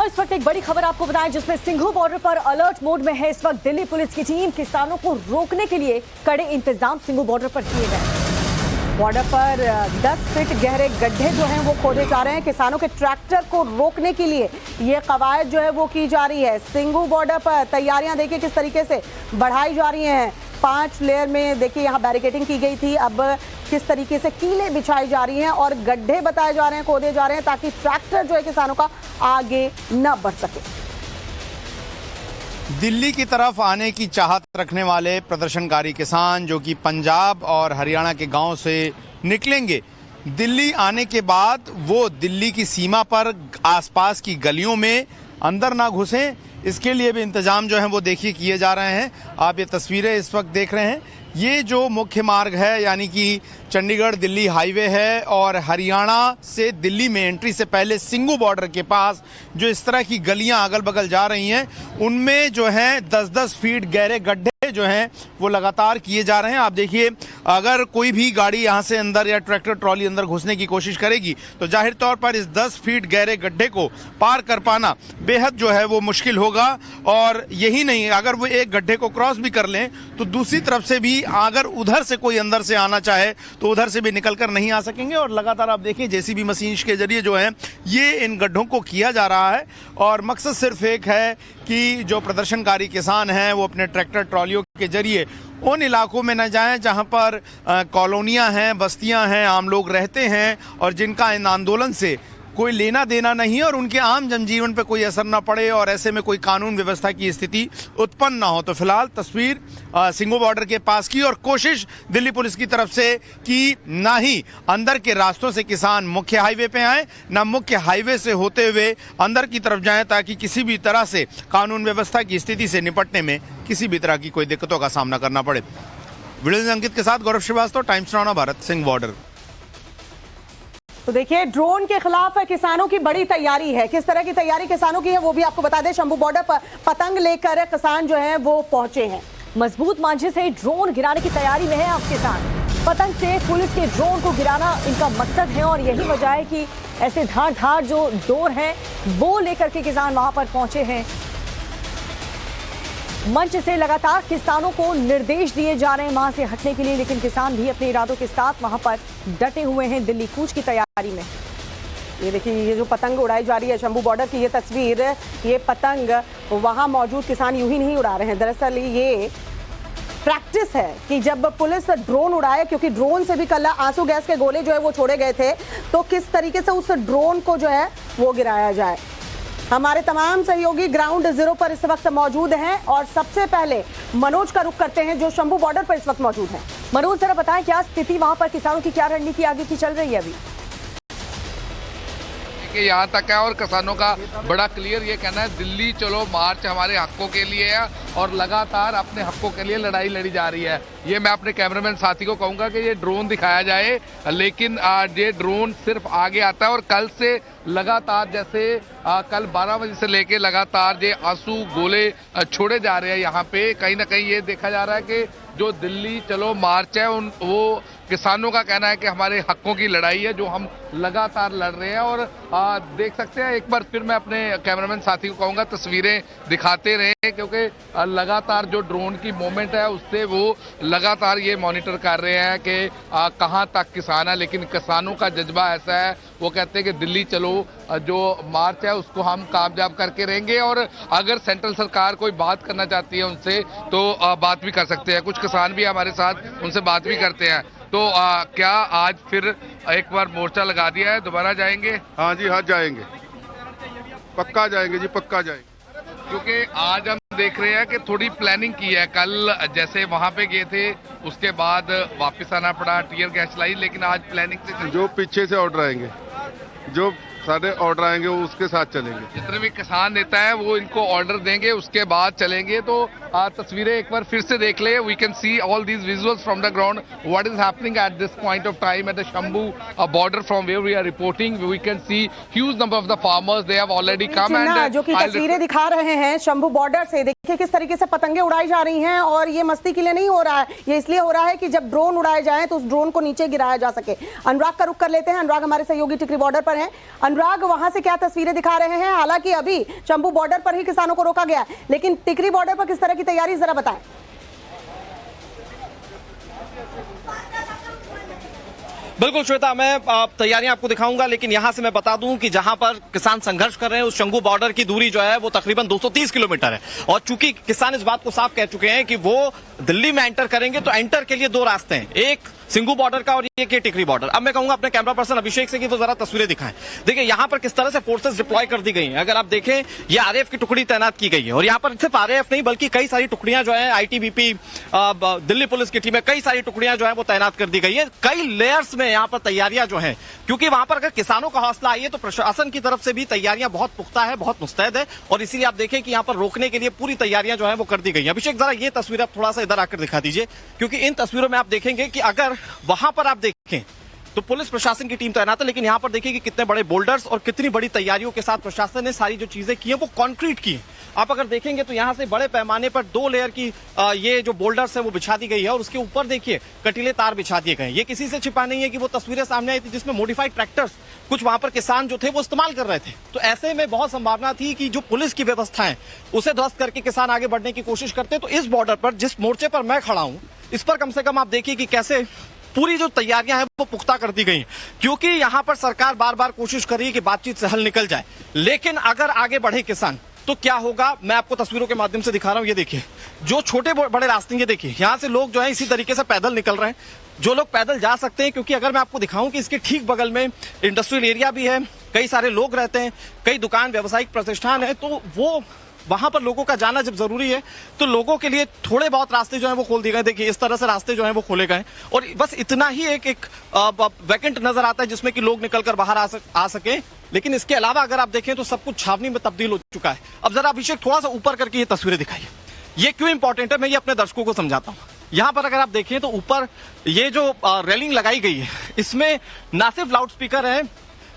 और इस वक्त एक बड़ी खबर आपको बताएं जिसमें सिंघू बॉर्डर पर अलर्ट मोड में है इस वक्त दिल्ली पुलिस की टीम। किसानों को रोकने के लिए कड़े इंतजाम सिंघू बॉर्डर पर किए गए। बॉर्डर पर 10 फीट गहरे गड्ढे जो हैं वो खोदे जा रहे हैं। किसानों के ट्रैक्टर को रोकने के लिए ये कवायद जो है वो की जा रही है। सिंघू बॉर्डर पर तैयारियां देखिए किस तरीके से बढ़ाई जा रही हैं। 5 लेयर में देखिए यहाँ बैरिकेडिंग की गई थी, अब किस तरीके से कीलें बिछाई जा रही हैं और गड्ढे बताए जा रहे हैं, खोदे जा रहे हैं ताकि ट्रैक्टर जो है किसानों का आगे न बढ़ सके। दिल्ली की तरफ आने की चाहत रखने वाले प्रदर्शनकारी किसान जो कि पंजाब और हरियाणा के गांव से निकलेंगे, दिल्ली आने के बाद वो दिल्ली की सीमा पर आसपास की गलियों में अंदर ना घुसें, इसके लिए भी इंतजाम जो है वो देखिए किए जा रहे हैं। आप ये तस्वीरें इस वक्त देख रहे हैं, ये जो मुख्य मार्ग है यानी कि चंडीगढ़ दिल्ली हाईवे है और हरियाणा से दिल्ली में एंट्री से पहले सिंघू बॉर्डर के पास जो इस तरह की गलियां अगल बगल जा रही हैं उनमें जो है 10-10 फीट गहरे गड्ढे जो हैं वो लगातार किए जा रहे हैं। आप देखिए, अगर कोई भी गाड़ी यहां से अंदर या ट्रैक्टर ट्रॉली अंदर घुसने की कोशिश करेगी तो जाहिर तौर पर इस 10 फीट गहरे गड्ढे को पार कर पाना बेहद जो है वो मुश्किल होगा। और यही नहीं, अगर वो एक गड्ढे को क्रॉस भी कर लें तो दूसरी तरफ से भी अगर उधर से कोई अंदर से आना चाहे तो उधर से भी निकल कर नहीं आ सकेंगे। और लगातार आप देखिए जेसीबी मशीन के जरिए जो है ये इन गड्ढों को किया जा रहा है और मकसद सिर्फ एक है कि जो प्रदर्शनकारी किसान हैं वो अपने ट्रैक्टर ट्रॉलियों के जरिए उन इलाकों में न जाएं जहां पर कॉलोनियां हैं, बस्तियां हैं, आम लोग रहते हैं और जिनका इन आंदोलन से कोई लेना देना नहीं और उनके आम जनजीवन पर कोई असर ना पड़े और ऐसे में कोई कानून व्यवस्था की स्थिति उत्पन्न ना हो। तो फिलहाल तस्वीर सिंघू बॉर्डर के पास की और कोशिश दिल्ली पुलिस की तरफ से कि ना ही अंदर के रास्तों से किसान मुख्य हाईवे पे आए, ना मुख्य हाईवे से होते हुए अंदर की तरफ जाएं ताकि किसी भी तरह से कानून व्यवस्था की स्थिति से निपटने में किसी भी तरह की कोई दिक्कतों का सामना करना पड़े। वीडियो अंकित के साथ Gaurav Srivastava, Times Now Bharat, Singhu border. तो देखिए, ड्रोन के खिलाफ किसानों की बड़ी तैयारी है। किस तरह की तैयारी किसानों की है वो भी आपको बता दें। शंभू बॉर्डर पर पतंग लेकर किसान जो है वो पहुंचे हैं। मजबूत मांझे से ड्रोन गिराने की तैयारी में है अब किसान। पतंग से पुलिस के ड्रोन को गिराना इनका मकसद है और यही वजह है कि ऐसे धार धार जो डोर है वो लेकर के किसान वहां पर पहुंचे हैं। मंच से लगातार किसानों को निर्देश दिए जा रहे हैं वहां से हटने के लिए, लेकिन किसान भी अपने इरादों के साथ वहां पर डटे हुए हैं दिल्ली कूच की तैयारी में। ये देखिए, ये जो पतंग उड़ाई जा रही है शंभू बॉर्डर की ये तस्वीर, ये पतंग वहां मौजूद किसान यूं ही नहीं उड़ा रहे हैं। दरअसल ये प्रैक्टिस है कि जब पुलिस ड्रोन उड़ाए, क्योंकि ड्रोन से भी कल आंसू गैस के गोले जो है वो छोड़े गए थे, तो किस तरीके से उस ड्रोन को जो है वो गिराया जाए। हमारे तमाम सहयोगी ग्राउंड जीरो पर इस वक्त मौजूद हैं और सबसे पहले मनोज का रुख करते हैं जो शंभू बॉर्डर पर इस वक्त मौजूद हैं। मनोज, जरा बताएं क्या स्थिति वहां पर, किसानों की क्या रणनीति आगे की चल रही है अभी? यहाँ तक है और किसानों का बड़ा क्लियर ये कहना है दिल्ली चलो मार्च हमारे हकों के लिए है और लगातार अपने हकों के लिए लड़ाई लड़ी जा रही है। ये मैं अपने कैमरामैन साथी को कहूंगा कि ये ड्रोन दिखाया जाए, लेकिन ये ड्रोन सिर्फ आगे आता है और कल से लगातार जैसे कल 12 बजे से लेके लगातार ये आंसू गोले छोड़े जा रहे हैं। यहाँ पे कहीं ना कहीं ये देखा जा रहा है कि जो दिल्ली चलो मार्च है वो किसानों का कहना है कि हमारे हकों की लड़ाई है जो हम लगातार लड़ रहे हैं। और देख सकते हैं, एक बार फिर मैं अपने कैमरामैन साथी को कहूंगा तस्वीरें दिखाते रहे क्योंकि लगातार जो ड्रोन की मूवमेंट है उससे वो लगातार ये मॉनिटर कर रहे हैं कि कहां तक किसान है। लेकिन किसानों का जज्बा ऐसा है, वो कहते हैं कि दिल्ली चलो जो मार्च है उसको हम कामयाब करके रहेंगे और अगर सेंट्रल सरकार कोई बात करना चाहती है उनसे तो बात भी कर सकते हैं। कुछ किसान भी हमारे साथ, उनसे बात भी करते हैं। तो क्या आज फिर एक बार मोर्चा लगा दिया है, दोबारा जाएंगे? हाँ जी, हाँ जाएंगे, पक्का जाएंगे जी, पक्का जाएंगे। क्योंकि आज हम देख रहे हैं कि थोड़ी प्लानिंग की है। कल जैसे वहां पे गए थे उसके बाद वापस आना पड़ा, टीयर गैस चलाई, लेकिन आज प्लानिंग से जो पीछे से ऑर्डर आएंगे, जो सारे ऑर्डर आएंगे वो उसके साथ चलेंगे। जितने भी किसान नेता है वो इनको ऑर्डर देंगे उसके बाद चलेंगे। तो तस्वीरें एक बार फिर से देख ले, we can see all these visuals from the ground what is happening at this point of time at the Shambhu border from where we are reporting. We can see huge number of the farmers, they have already come and जो कि तस्वीरें दिखा रहे हैं Shambhu border से, देखिए किस तरीके से पतंगे उड़ाई जा रही हैं और ये मस्ती के लिए नहीं हो रहा है, ये इसलिए हो रहा है कि जब ड्रोन उड़ाए जाए तो उस ड्रोन को नीचे गिराया जा सके। अनुराग का रुख कर लेते हैं। अनुराग हमारे सहयोगी टिकरी बॉर्डर पर हैं। अनुराग, वहां से क्या तस्वीरें दिखा रहे हैं? हालांकि अभी शंभू बॉर्डर पर ही किसानों को रोका गया है, लेकिन टिकरी बॉर्डर पर किस तरह की तैयारी, जरा बताएं। बिल्कुल श्वेता, मैं तैयारियां आपको दिखाऊंगा, लेकिन यहां से मैं बता दूं कि जहां पर किसान संघर्ष कर रहे हैं उस शंभू बॉर्डर की दूरी जो है वो तकरीबन 230 किलोमीटर है। और चूंकि किसान इस बात को साफ कह चुके हैं कि वो दिल्ली में एंटर करेंगे तो एंटर के लिए दो रास्ते हैं, एक सिंघू बॉर्डर का और एक टिकरी बॉर्डर। अब मैं कहूंगा अपने कैमरा पर्सन अभिषेक से कि वो जरा तस्वीरें दिखाएं। देखिए यहाँ पर किस तरह से फोर्सेस डिप्लॉय कर दी गई हैं। अगर आप देखें, ये आरएएफ की टुकड़ी तैनात की गई है और यहाँ पर सिर्फ आरएएफ नहीं बल्कि कई सारी टुकड़ियां जो है, आईटीबीपी, दिल्ली पुलिस की टीमें, कई सारी टुकड़ियां जो है वो तैनात कर दी गई है। कई लेयर्स में यहाँ पर तैयारियां जो है, क्योंकि वहां पर अगर किसानों का हौसला आई है तो प्रशासन की तरफ से भी तैयारियां बहुत पुख्ता है, बहुत मुस्तैद है, और इसीलिए आप देखें कि यहाँ पर रोकने के लिए पूरी तैयारियां जो है वो कर दी गई है। अभिषेक जरा ये तस्वीर आप थोड़ा सा इधर आकर दिखा दीजिए, क्योंकि इन तस्वीरों में आप देखेंगे कि अगर वहां पर आप देखें तो पुलिस प्रशासन की टीम तैनात है, लेकिन यहां पर देखिए कि कितने बड़े बोल्डर्स और कितनी बड़ी तैयारियों के साथ प्रशासन ने सारी जो चीजें की हैं वो कंक्रीट की हैं। आप अगर देखेंगे तो यहां से बड़े पैमाने पर 2 लेयर की ये जो बोल्डर्स है वो बिछा दी गई है और उसके ऊपर देखिए कटीले तार बिछा दिए गए। ये किसी से छिपा नहीं है कि वो तस्वीरें सामने आई थी जिसमें मॉडिफाइड ट्रैक्टर्स कुछ वहां पर किसान जो थे वो इस्तेमाल कर रहे थे। तो ऐसे में बहुत संभावना थी कि जो पुलिस की व्यवस्था है उसे ध्वस्त करके किसान आगे बढ़ने की कोशिश करते। तो इस बॉर्डर पर, जिस मोर्चे पर मैं खड़ा हूं, इस पर कम से कम आप देखिए कि कैसे पूरी जो तैयारियां हैं वो पुख्ता कर दी गई हैं, क्योंकि यहां पर सरकार बार बार कोशिश कर रही है कि बातचीत से हल निकल जाए। लेकिन अगर आगे बढ़े किसान तो क्या होगा, मैं आपको तस्वीरों के माध्यम से दिखा रहा हूं। ये देखिए जो छोटे बड़े रास्ते, ये देखिए यहां से लोग जो है इसी तरीके से पैदल निकल रहे हैं, जो लोग पैदल जा सकते हैं, क्योंकि अगर मैं आपको दिखाऊं कि इसके ठीक बगल में इंडस्ट्रियल एरिया भी है, कई सारे लोग रहते हैं, कई दुकान व्यावसायिक प्रतिष्ठान है, तो वो वहां पर लोगों का जाना जब जरूरी है तो लोगों के लिए थोड़े बहुत रास्ते जो है वो खोल दिए गए। देखिए इस तरह से रास्ते जो है वो खोले गए और बस इतना ही एक वैकेंट नजर आता है जिसमें कि लोग निकलकर बाहर आ सके। लेकिन इसके अलावा अगर आप देखें तो सब कुछ छावनी में तब्दील हो चुका है। अब जरा अभिषेक थोड़ा सा ऊपर करके ये तस्वीरें दिखाइए। ये क्यों इंपॉर्टेंट है, मैं ये अपने दर्शकों को समझाता हूँ। यहाँ पर अगर आप देखें तो ऊपर ये जो रेलिंग लगाई गई है, इसमें ना सिर्फ लाउड स्पीकर है,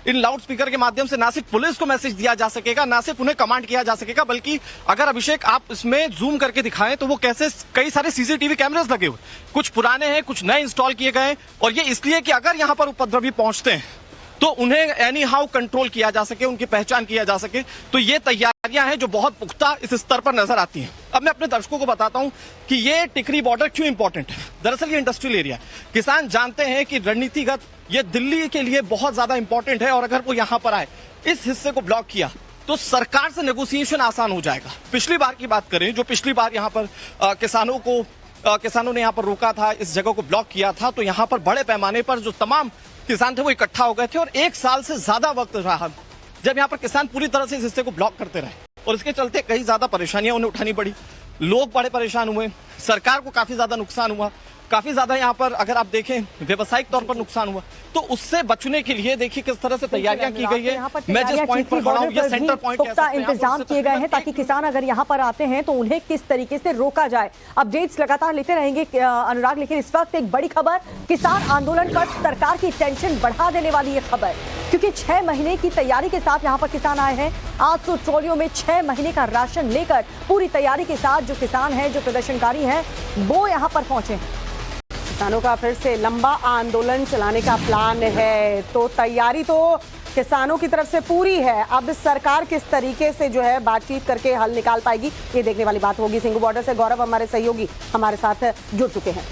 इन लाउड स्पीकर के माध्यम से ना सिर्फ पुलिस को मैसेज दिया जा सकेगा, ना सिर्फ उन्हें कमांड किया जा सकेगा, बल्कि अगर अभिषेक आप इसमें जूम करके दिखाएं तो वो कैसे कई सारे सीसीटीवी कैमरास लगे हुए, कुछ पुराने हैं, कुछ नए इंस्टॉल किए गए, और ये इसलिए कि अगर यहां पर उपद्रवी पहुंचते हैं तो उन्हें एनी हाउ कंट्रोल किया जा सके, उनकी पहचान किया जा सके। तो ये तैयारियां हैं जो बहुत पुख्ता इस स्तर पर नजर आती हैं। अब मैं अपने दर्शकों को बताता हूं कि ये टिकरी बॉर्डर क्यों इंपॉर्टेंट है। दरअसल ये इंडस्ट्रियल एरिया, किसान जानते हैं कि रणनीतिगत ये दिल्ली के लिए बहुत ज्यादा इंपॉर्टेंट है, और अगर वो यहां पर आए, इस हिस्से को ब्लॉक किया तो सरकार से नेगोशिएशन आसान हो जाएगा। पिछली बार की बात करें, जो पिछली बार यहां पर किसानों ने यहां पर रोका था, इस जगह को ब्लॉक किया था, तो यहां पर बड़े पैमाने पर जो तमाम किसान थे वो इकट्ठा हो गए थे और 1 साल से ज्यादा वक्त रहा जब यहाँ पर किसान पूरी तरह से इस हिस्से को ब्लॉक करते रहे, और इसके चलते कई ज्यादा परेशानियां उन्हें उठानी पड़ी। लोग बड़े परेशान हुए, सरकार को काफी ज्यादा नुकसान हुआ, काफी ज्यादा यहाँ पर अगर आप देखें व्यावसायिक तौर पर नुकसान हुआ। तो उससे बचने के लिए देखिए किस तरह से तैयारियां की गई है। मैं जिस पॉइंट पर खड़ा हूं, ये सेंटर पॉइंट पुख्ता इंतजाम किए गए हैं ताकि किसान अगर यहाँ पर आते हैं तो उन्हें किस तरीके से रोका जाए। अपडेट्स लगातार लेते रहेंगे अनुराग, लेकिन इस वक्त एक बड़ी खबर, किसान आंदोलन पर सरकार की टेंशन बढ़ा देने वाली ये खबर, क्योंकि 6 महीने की तैयारी के साथ यहाँ पर किसान आए हैं। 800 ट्रॉलियों में 6 महीने का राशन लेकर पूरी तैयारी के साथ जो किसान हैं, जो प्रदर्शनकारी हैं, वो यहाँ पर पहुंचे हैं। किसानों का फिर से लंबा आंदोलन चलाने का प्लान है, तो तैयारी तो किसानों की तरफ से पूरी है। अब सरकार किस तरीके से जो है बातचीत करके हल निकाल पाएगी, ये देखने वाली बात होगी। सिंघू बॉर्डर से गौरव हमारे सहयोगी हमारे साथ जुड़ चुके हैं।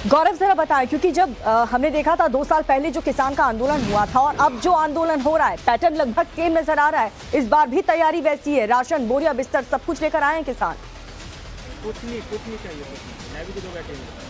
गौरव जरा बताएं, क्योंकि जब हमने देखा था 2 साल पहले जो किसान का आंदोलन हुआ था और अब जो आंदोलन हो रहा है, पैटर्न लगभग सेम नजर आ रहा है। इस बार भी तैयारी वैसी है, राशन, बोरिया, बिस्तर सब कुछ लेकर आए हैं किसान। कुछ नहीं चाहिए, मैं भी तो बैठे हैं।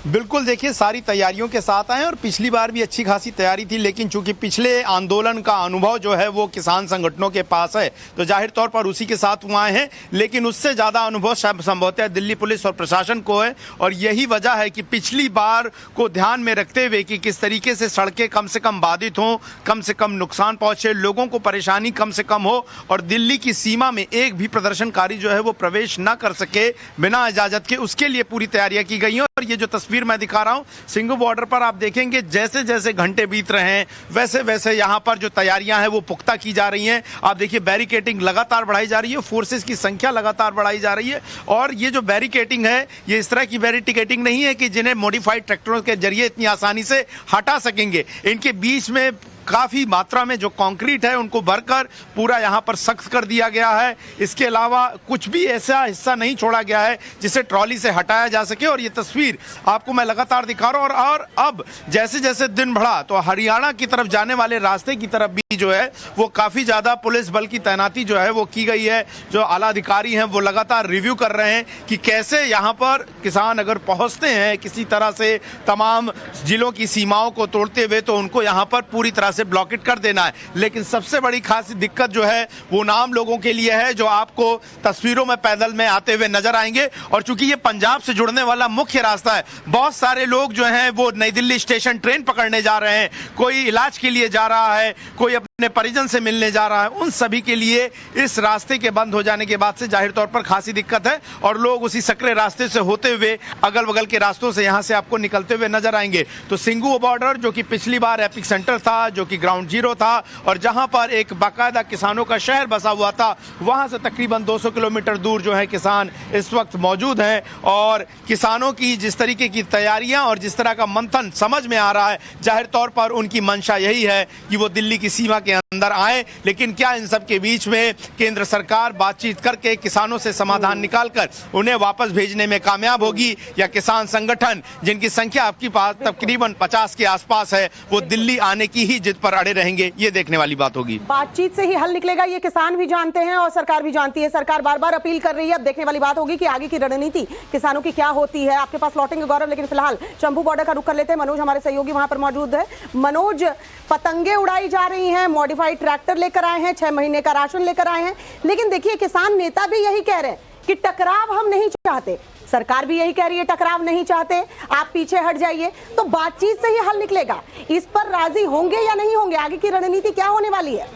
बिल्कुल, देखिए सारी तैयारियों के साथ आए और पिछली बार भी अच्छी खासी तैयारी थी, लेकिन चूंकि पिछले आंदोलन का अनुभव जो है वो किसान संगठनों के पास है तो जाहिर तौर पर उसी के साथ वो आए हैं। लेकिन उससे ज़्यादा अनुभव संभवतः दिल्ली पुलिस और प्रशासन को है, और यही वजह है कि पिछली बार को ध्यान में रखते हुए कि किस तरीके से सड़कें कम से कम बाधित हों, कम से कम नुकसान पहुंचे, लोगों को परेशानी कम से कम हो, और दिल्ली की सीमा में एक भी प्रदर्शनकारी जो है वो प्रवेश न कर सके बिना इजाजत के, उसके लिए पूरी तैयारियां की गई हैं। और ये जो तस्वीर मैं दिखा रहा हूं सिंघू बॉर्डर पर, आप देखेंगे जैसे जैसे घंटे बीत रहे हैं वैसे वैसे यहां पर जो तैयारियां हैं वो पुख्ता की जा रही हैं। आप देखिए बैरिकेडिंग लगातार बढ़ाई जा रही है, फोर्सेस की संख्या लगातार बढ़ाई जा रही है, और ये जो बैरिकेडिंग है ये इस तरह की बैरिकेडिंग नहीं है कि जिन्हें मॉडिफाइड ट्रैक्टरों के जरिए इतनी आसानी से हटा सकेंगे। इनके बीच में काफी मात्रा में जो कंक्रीट है उनको भरकर पूरा यहाँ पर सख्त कर दिया गया है। इसके अलावा कुछ भी ऐसा हिस्सा नहीं छोड़ा गया है जिसे ट्रॉली से हटाया जा सके। और ये तस्वीर आपको मैं लगातार दिखा रहा हूँ। और अब जैसे जैसे दिन बढ़ा तो हरियाणा की तरफ जाने वाले रास्ते की तरफ भी जो है वो काफी ज्यादा पुलिस बल की तैनाती जो है वो की गई है। जो आला अधिकारी हैं वो लगातार रिव्यू कर रहे हैं कि कैसे यहाँ पर किसान अगर पहुंचते हैं किसी तरह से तमाम जिलों की सीमाओं को तोड़ते हुए तो उनको यहाँ पर पूरी तरह से ब्लॉकेट कर देना है। लेकिन सबसे बड़ी खास दिक्कत जो है वो नाम लोगों के लिए है जो आपको तस्वीरों में पैदल में आते हुए नजर आएंगे। और चूंकि ये पंजाब से जुड़ने वाला मुख्य रास्ता है, बहुत सारे लोग जो हैं वो नई दिल्ली स्टेशन ट्रेन पकड़ने जा रहे हैं, कोई इलाज के लिए जा रहा है, कोई अपने परिजन से मिलने जा रहा है। उन सभी के लिए इस रास्ते के बंद हो जाने के बाद से जाहिर तौर पर खासी दिक्कत है और लोग उसी सकरे रास्ते से होते हुए अगल बगल के रास्तों से यहां से आपको निकलते हुए नजर आएंगे। तो सिंघू बॉर्डर जो कि पिछली बार एपिक सेंटर था, जो कि ग्राउंड जीरो था और जहां पर एक बाकायदा किसानों का शहर बसा हुआ था, वहां से तकरीबन 200 किलोमीटर दूर जो है किसान इस वक्त मौजूद हैं। और किसानों की जिस तरीके की तैयारियां और जिस तरह का मंथन समझ में आ रहा है, जाहिर तौर पर उनकी मंशा यही है कि वो दिल्ली की सीमा के अंदर आए। लेकिन क्या इन सब के बीच में केंद्र सरकार बातचीत करके किसानों से समाधान निकालकर उन्हें वापस भेजने में कामयाब होगी, या किसान संगठन जिनकी संख्या आपके पास तकरीबन 50 के आसपास है वो दिल्ली आने की ही जिद पर अड़े रहेंगे? ये देखने वाली बात होगी। बातचीत से ही हल निकलेगा, ये किसान भी जानते हैं और सरकार भी जानती है। सरकार बार बार अपील कर रही है। अब देखने वाली बात होगी कि आगे की रणनीति किसानों की क्या होती है। आपके पास लौटेंगे गौरव, लेकिन फिलहाल शंभू बॉर्डर का रुख कर लेते हैं। मनोज हमारे सहयोगी वहां पर मौजूद है। मनोज, पतंगे उड़ाई जा रही हैं, मॉडिफाइड ट्रैक्टर लेकर आए हैं, 6 महीने का राशन लेकर आए हैं, लेकिन देखिए किसान नेता भी यही कह रहे हैं कि टकराव हम नहीं चाहते। सरकार भी यही कह रही है टकराव नहीं चाहते, आप पीछे हट जाइए। तो बातचीत से ही हल निकलेगा। इस पर राजी होंगे या नहीं होंगे? आगे की रणनीति क्या होने वाली है?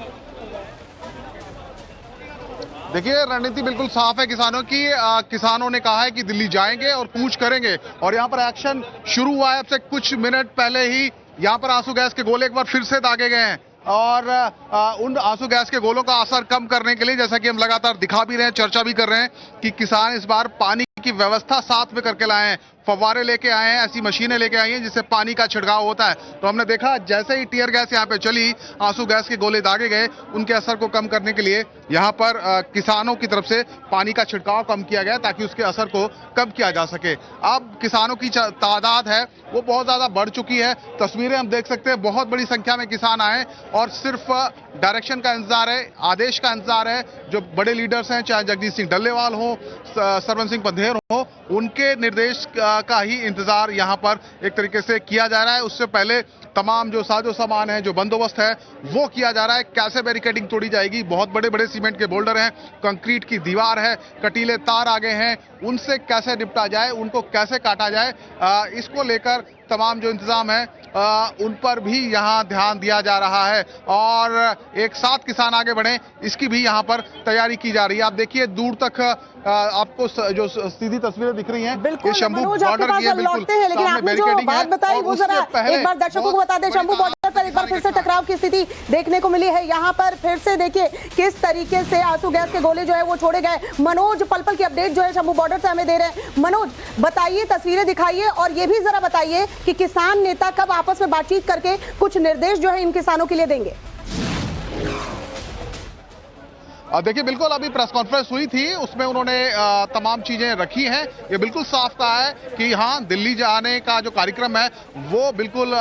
देखिए, रणनीति बिल्कुल साफ है किसानों की। किसानों ने कहा है कि दिल्ली जाएंगे और कूच करेंगे और यहाँ पर एक्शन शुरू हुआ है। अब से कुछ मिनट पहले ही यहाँ पर आंसू गैस के गोले एक बार फिर से दागे गए हैं और उन आंसू गैस के गोलों का असर कम करने के लिए, जैसा कि हम लगातार दिखा भी रहे हैं, चर्चा भी कर रहे हैं कि किसान इस बार पानी की व्यवस्था साथ में करके लाए हैं। फव्वारे लेके आए हैं, ऐसी मशीनें लेके आई हैं जिससे पानी का छिड़काव होता है। तो हमने देखा जैसे ही टीयर गैस यहाँ पे चली, आंसू गैस के गोले दागे गए, उनके असर को कम करने के लिए यहाँ पर किसानों की तरफ से पानी का छिड़काव कम किया गया ताकि उसके असर को कम किया जा सके। अब किसानों की तादाद है वो बहुत ज्यादा बढ़ चुकी है। तस्वीरें हम देख सकते हैं, बहुत बड़ी संख्या में किसान आए और सिर्फ डायरेक्शन का इंतजार है, आदेश का इंतजार है। जो बड़े लीडर्स हैं, चाहे जगदीश सिंह डल्लेवाल हो, सरवन सिंह पंधेर हो, उनके निर्देश का ही इंतजार यहाँ पर एक तरीके से किया जा रहा है। उससे पहले तमाम जो साजो सामान है, जो बंदोबस्त है, वो किया जा रहा है। कैसे बैरिकेडिंग तोड़ी जाएगी, बहुत बड़े बड़े सीमेंट के बोल्डर हैं, कंक्रीट की दीवार है, कटीले तार आगे हैं, उनसे कैसे निपटा जाए, उनको कैसे काटा जाए, इसको लेकर तमाम जो इंतजाम है उन पर भी यहाँ ध्यान दिया जा रहा है और एक साथ किसान आगे बढ़े, इसकी भी यहाँ पर तैयारी की जा रही है। आप देखिए दूर तक आपको जो सीधी तस्वीरें दिख रही हैं, ये शंभू बॉर्डर की है। बिल्कुल लेकिन आपने जो बात बताई वो जरा एक बार दर्शकों को बता दें। शंभू बॉर्डर पर एक बार फिर से टकराव की स्थिति देखने को मिली है। यहाँ पर फिर से देखिए किस तरीके से आंसू गैस के गोले जो है वो छोड़े गए। मनोज पल पल की अपडेट जो है शंभू बॉर्डर से हमें दे रहे हैं। मनोज बताइए, तस्वीरें दिखाइए और ये भी जरा बताइए कि किसान नेता कब आपस में बातचीत करके कुछ निर्देश जो है इन किसानों के लिए देंगे। देखिए, बिल्कुल अभी प्रेस कॉन्फ्रेंस हुई थी, उसमें उन्होंने तमाम चीजें रखी हैं। ये बिल्कुल साफ कहा है कि हाँ, दिल्ली जाने का जो कार्यक्रम है वो बिल्कुल